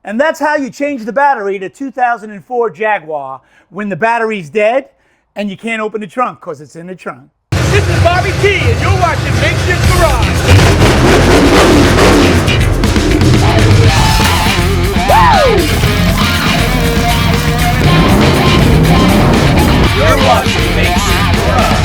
And that's how you change the battery to 2004 Jaguar when the battery's dead and you can't open the trunk because it's in the trunk. This is Bobby T, and you're watching Makeshift Garage. You're watching Makeshift Garage.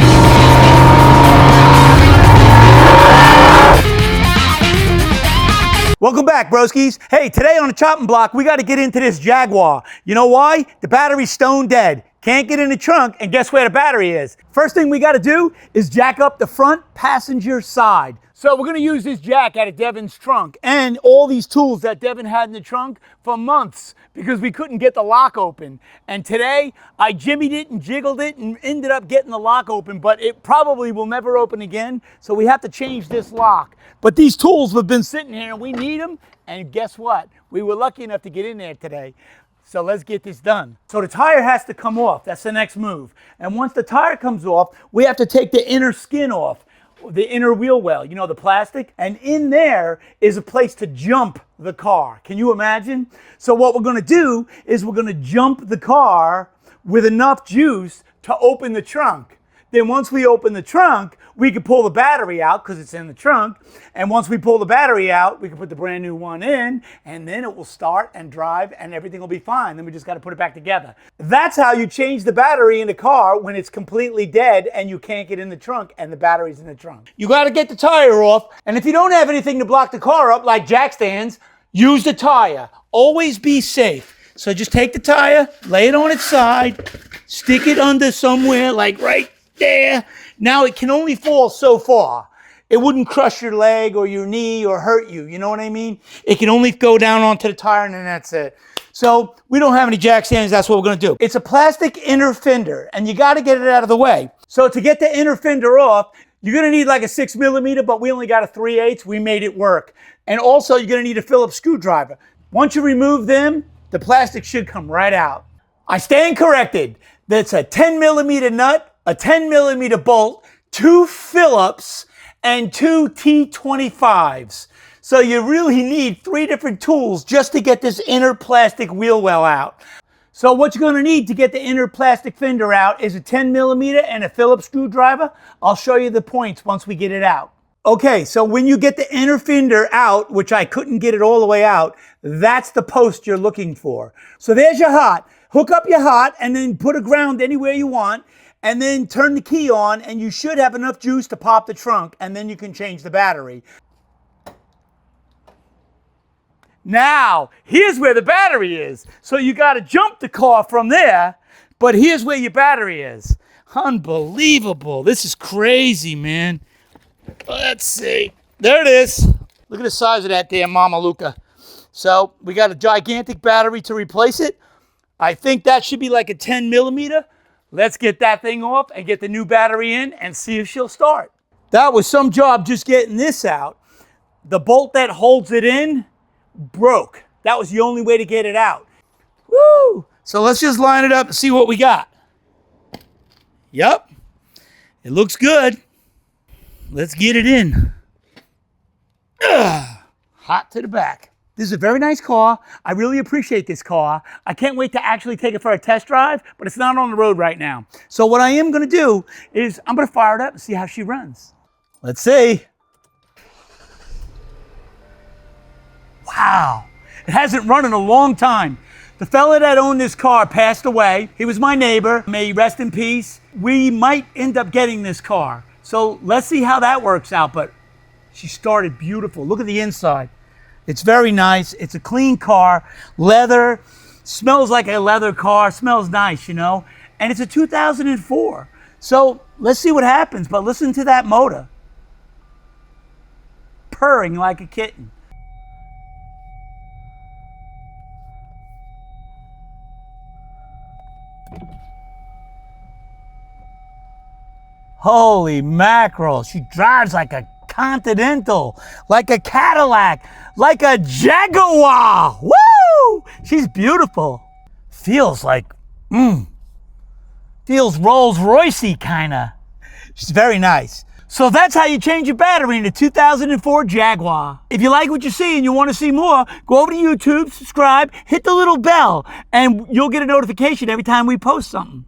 Welcome back, broskies. Hey, today on the chopping block, we got to get into this Jaguar. You know why? The battery's stone dead. Can't get in the trunk, and guess where the battery is? First thing we got to do is jack up the front passenger side. So we're going to use this jack out of Devin's trunk and all these tools that Devin had in the trunk for months because we couldn't get the lock open. And today I jimmied it and jiggled it and ended up getting the lock open, but it probably will never open again. So we have to change this lock. But these tools have been sitting here and we need them. And guess what? We were lucky enough to get in there today. So let's get this done. So the tire has to come off. That's the next move. And once the tire comes off, we have to take the inner skin off. The inner wheel well, you know, the plastic, and in there is a place to jump the car. Can you imagine? So what we're going to do is we're going to jump the car with enough juice to open the trunk. Then once we open the trunk, we can pull the battery out because it's in the trunk. And once we pull the battery out, we can put the brand new one in, and then it will start and drive and everything will be fine. Then we just got to put it back together. That's how you change the battery in the car when it's completely dead and you can't get in the trunk and the battery's in the trunk. You got to get the tire off. And if you don't have anything to block the car up, like jack stands, use the tire. Always be safe. So just take the tire, lay it on its side, stick it under somewhere like right there. Now it can only fall so far. It wouldn't crush your leg or your knee or hurt you. You know what I mean? It can only go down onto the tire and then that's it. So we don't have any jack stands. That's what we're going to do. It's a plastic inner fender and you got to get it out of the way. So to get the inner fender off, you're going to need like a 6mm, but we only got a 3/8. We made it work. And also you're going to need a Phillips screwdriver. Once you remove them, the plastic should come right out. I stand corrected. That's a 10mm nut, a 10mm bolt, 2 Phillips, and 2 T25s. So you really need 3 different tools just to get this inner plastic wheel well out. So what you're going to need to get the inner plastic fender out is a 10mm and a Phillips screwdriver. I'll show you the points once we get it out. Okay, so when you get the inner fender out, which I couldn't get it all the way out, that's the post you're looking for. So there's your hot. Hook up your hot and then put a ground anywhere you want. And then turn the key on and you should have enough juice to pop the trunk and then you can change the battery. Now, here's where the battery is. So you got to jump the car from there, but here's where your battery is. Unbelievable. This is crazy, man. Let's see. There it is. Look at the size of that damn Mama Luca. So we got a gigantic battery to replace it. I think that should be like a 10mm. Let's get that thing off and get the new battery in and see if she'll start. That was some job just getting this out. The bolt that holds it in broke. That was the only way to get it out. Woo! So let's just line it up and see what we got. Yep. It looks good. Let's get it in. Ugh. Hot to the back. This is a very nice car. I really appreciate this car. I can't wait to actually take it for a test drive, but it's not on the road right now. So what I am going to do is I'm going to fire it up and see how she runs. Let's see. Wow. It hasn't run in a long time. The fella that owned this car passed away. He was my neighbor. May he rest in peace. We might end up getting this car. So let's see how that works out. But she started beautiful. Look at the inside. It's very nice. It's a clean car, leather, smells like a leather car, smells nice, you know, and it's a 2004. So let's see what happens, but listen to that motor. Purring like a kitten. Holy mackerel, she drives like a Continental, like a Cadillac, like a Jaguar. Woo! She's beautiful. Feels like, feels Rolls-Royce-y kinda. She's very nice. So that's how you change your battery in a 2004 Jaguar. If you like what you see and you want to see more, go over to YouTube, subscribe, hit the little bell, and you'll get a notification every time we post something.